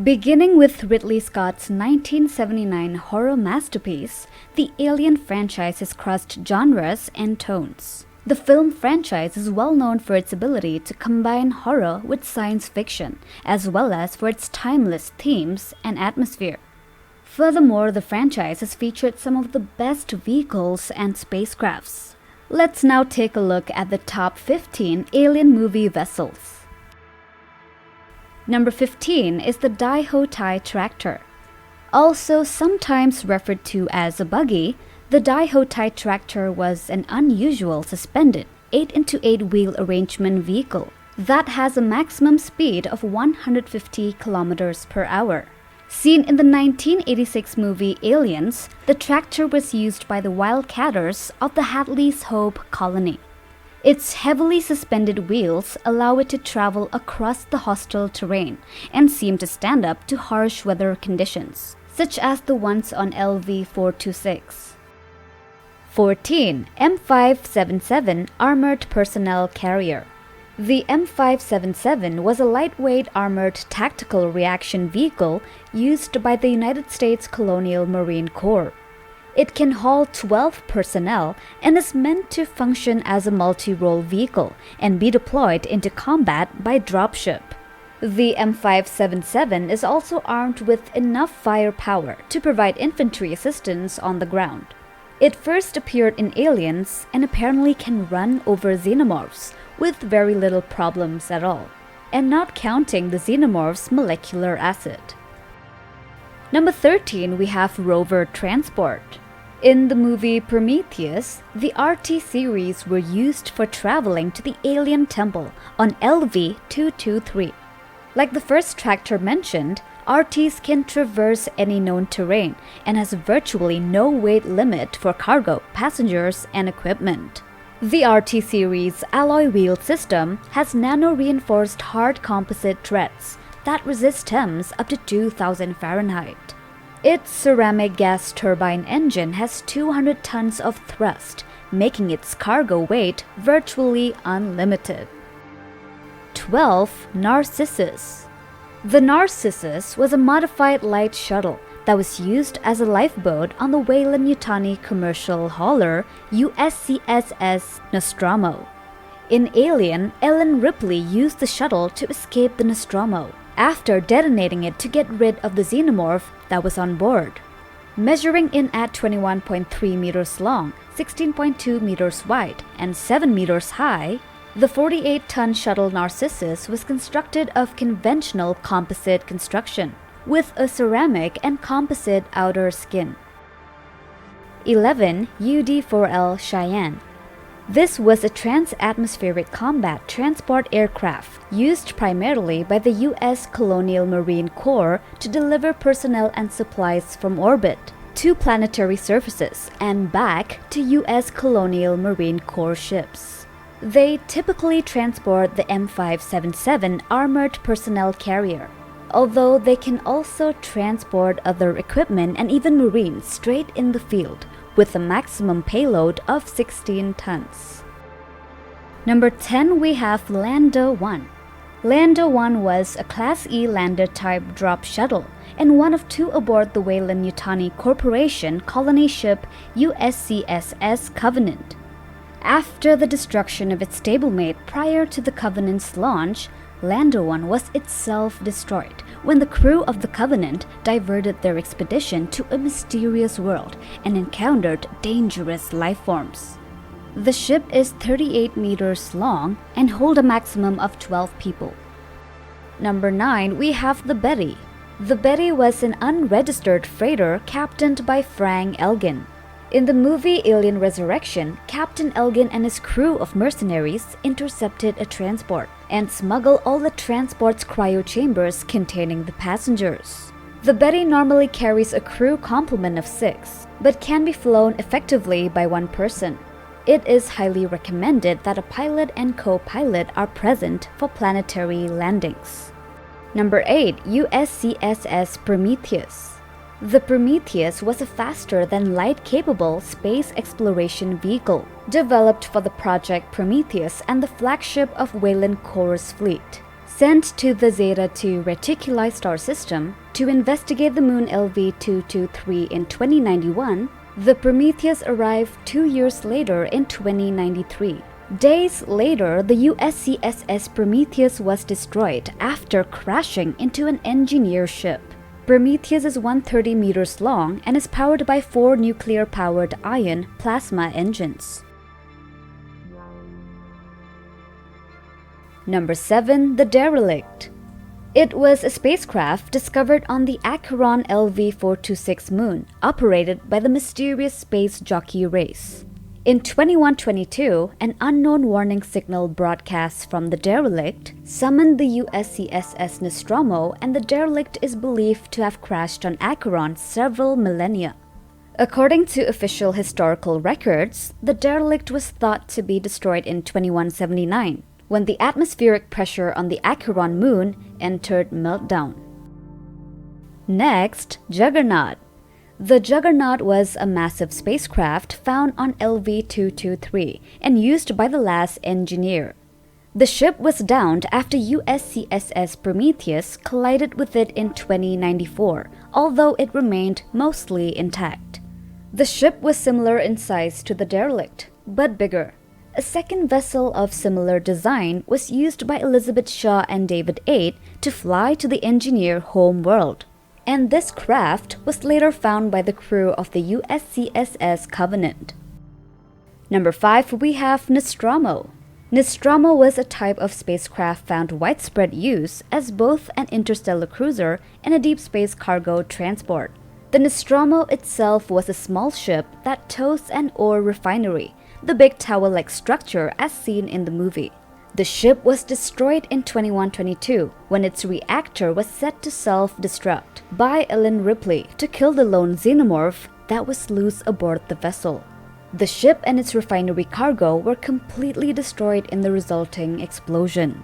Beginning with Ridley Scott's 1979 horror masterpiece, the Alien franchise has crossed genres and tones. The film franchise is well known for its ability to combine horror with science fiction, as well as for its timeless themes and atmosphere. Furthermore, the franchise has featured some of the best vehicles and spacecrafts. Let's now take a look at the top 15 Alien movie vessels. Number 15 is the Daiho-Tai tractor. Also sometimes referred to as a buggy, the Daiho-Tai tractor was an unusual suspended 8x8 wheel arrangement vehicle that has a maximum speed of 150 kilometers per hour. Seen in the 1986 movie Aliens, the tractor was used by the wildcatters of the Hadley's Hope colony. Its heavily suspended wheels allow it to travel across the hostile terrain and seem to stand up to harsh weather conditions, such as the ones on LV-426. 14. M577 Armored Personnel Carrier. The M577 was a lightweight armored tactical reaction vehicle used by the United States Colonial Marine Corps. It can haul 12 personnel and is meant to function as a multi-role vehicle and be deployed into combat by dropship. The M577 is also armed with enough firepower to provide infantry assistance on the ground. It first appeared in Aliens and apparently can run over Xenomorphs with very little problems at all, and not counting the Xenomorph's molecular acid. Number 13, we have Rover Transport. In the movie Prometheus, the RT series were used for traveling to the alien temple on LV-223. Like the first tractor mentioned, RTs can traverse any known terrain and has virtually no weight limit for cargo, passengers, and equipment. The RT series alloy wheel system has nano-reinforced hard composite treads that resist temps up to 2000 Fahrenheit. Its ceramic gas turbine engine has 200 tons of thrust, making its cargo weight virtually unlimited. 12. Narcissus. The Narcissus was a modified light shuttle that was used as a lifeboat on the Weyland-Yutani commercial hauler USCSS Nostromo. In Alien, Ellen Ripley used the shuttle to escape the Nostromo after detonating it to get rid of the Xenomorph that was on board. Measuring in at 21.3 meters long, 16.2 meters wide, and 7 meters high, the 48-ton shuttle Narcissus was constructed of conventional composite construction, with a ceramic and composite outer skin. 11. UD-4L Cheyenne. This was a trans-atmospheric combat transport aircraft used primarily by the U.S. Colonial Marine Corps to deliver personnel and supplies from orbit to planetary surfaces and back to U.S. Colonial Marine Corps ships. They typically transport the M577 armored personnel carrier, although they can also transport other equipment and even Marines straight in the field, with a maximum payload of 16 tons. Number 10, we have Lander 1. Lander 1 was a Class E lander-type drop shuttle and one of two aboard the Weyland-Yutani Corporation colony ship USCSS Covenant. After the destruction of its stablemate prior to the Covenant's launch, Lander 1 was itself destroyed when the crew of the Covenant diverted their expedition to a mysterious world and encountered dangerous life forms. The ship is 38 meters long and hold a maximum of 12 people. Number 9, we have the Betty. The Betty was an unregistered freighter captained by Frank Elgin. In the movie Alien Resurrection, Captain Elgin and his crew of mercenaries intercepted a transport and smuggled all the transport's cryo chambers containing the passengers. The Betty normally carries a crew complement of 6, but can be flown effectively by one person. It is highly recommended that a pilot and co-pilot are present for planetary landings. Number 8, USCSS Prometheus. The Prometheus was a faster-than-light-capable space exploration vehicle developed for the Project Prometheus and the flagship of Weyland Corps' fleet. Sent to the Zeta II Reticuli star system to investigate the moon LV-223 in 2091, the Prometheus arrived 2 years later in 2093. Days later, the USCSS Prometheus was destroyed after crashing into an engineer ship. Prometheus is 130 meters long and is powered by 4 nuclear-powered ion plasma engines. Number 7. The Derelict. It was a spacecraft discovered on the Acheron LV-426 moon, operated by the mysterious space jockey race. In 2122, an unknown warning signal broadcast from the derelict summoned the USCSS Nostromo, and the derelict is believed to have crashed on Acheron several millennia. According to official historical records, the derelict was thought to be destroyed in 2179, when the atmospheric pressure on the Acheron moon entered meltdown. Next, Juggernaut. The Juggernaut was a massive spacecraft found on LV-223 and used by the last engineer. The ship was downed after USCSS Prometheus collided with it in 2094, although it remained mostly intact. The ship was similar in size to the derelict, but bigger. A second vessel of similar design was used by Elizabeth Shaw and David 8 to fly to the engineer home world, and this craft was later found by the crew of the USCSS Covenant. Number 5, we have Nostromo. Nostromo was a type of spacecraft found widespread use as both an interstellar cruiser and a deep space cargo transport. The Nostromo itself was a small ship that tows an ore refinery, the big tower-like structure as seen in the movie. The ship was destroyed in 2122 when its reactor was set to self-destruct by Ellen Ripley to kill the lone Xenomorph that was loose aboard the vessel. The ship and its refinery cargo were completely destroyed in the resulting explosion.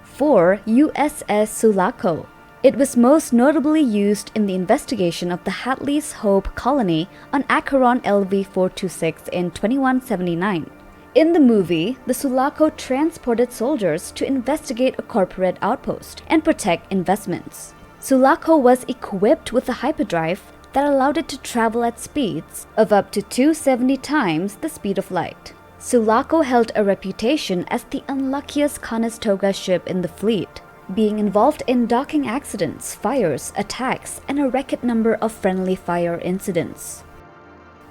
4. USS Sulaco. It was most notably used in the investigation of the Hadley's Hope colony on Acheron LV-426 in 2179. In the movie, the Sulaco transported soldiers to investigate a corporate outpost and protect investments. Sulaco was equipped with a hyperdrive that allowed it to travel at speeds of up to 270 times the speed of light. Sulaco held a reputation as the unluckiest Conestoga ship in the fleet, being involved in docking accidents, fires, attacks, and a record number of friendly fire incidents.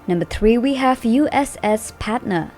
Number 3, we have USS Patna.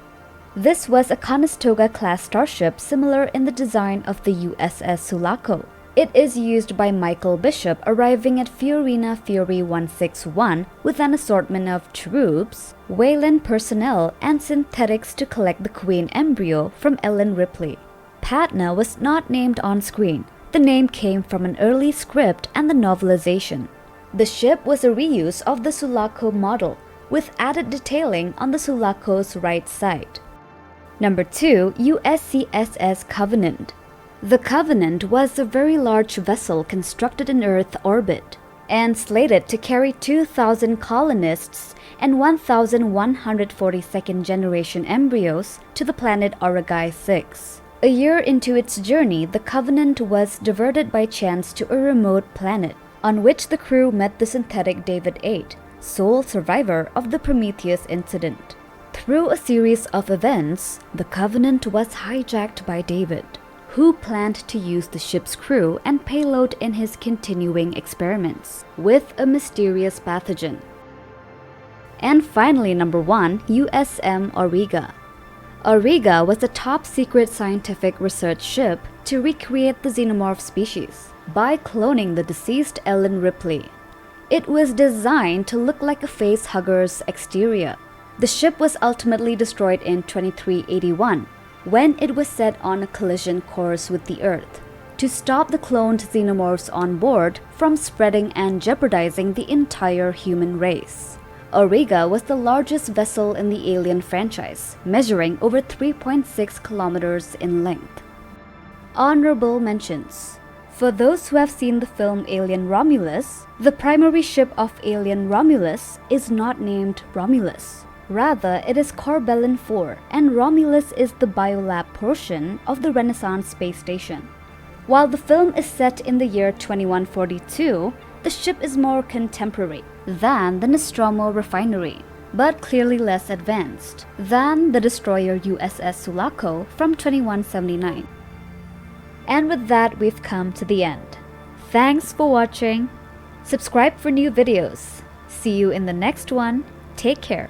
This was a Conestoga-class starship similar in the design of the USS Sulaco. It is used by Michael Bishop arriving at Fiorina Fury 161 with an assortment of troops, Wayland personnel, and synthetics to collect the queen embryo from Ellen Ripley. Patna was not named on screen. The name came from an early script and the novelization. The ship was a reuse of the Sulaco model, with added detailing on the Sulaco's right side. Number 2, USCSS Covenant. The Covenant was a very large vessel constructed in Earth orbit and slated to carry 2,000 colonists and 1,142nd generation embryos to the planet Aurigae 6. A year into its journey, the Covenant was diverted by chance to a remote planet, on which the crew met the synthetic David 8, sole survivor of the Prometheus incident. Through a series of events, the Covenant was hijacked by David, who planned to use the ship's crew and payload in his continuing experiments with a mysterious pathogen. And finally, number 1, USM Auriga. Auriga was a top-secret scientific research ship to recreate the Xenomorph species by cloning the deceased Ellen Ripley. It was designed to look like a facehugger's exterior. The ship was ultimately destroyed in 2381 when it was set on a collision course with the Earth to stop the cloned Xenomorphs on board from spreading and jeopardizing the entire human race. Auriga was the largest vessel in the Alien franchise, measuring over 3.6 kilometers in length. Honorable mentions. For those who have seen the film Alien Romulus, the primary ship of Alien Romulus is not named Romulus. Rather, it is Corbellin 4, and Romulus is the biolab portion of the Renaissance space station. While the film is set in the year 2142, the ship is more contemporary than the Nostromo refinery, but clearly less advanced than the destroyer USS Sulaco from 2179. And with that, we've come to the end. Thanks for watching. Subscribe for new videos. See you in the next one. Take care.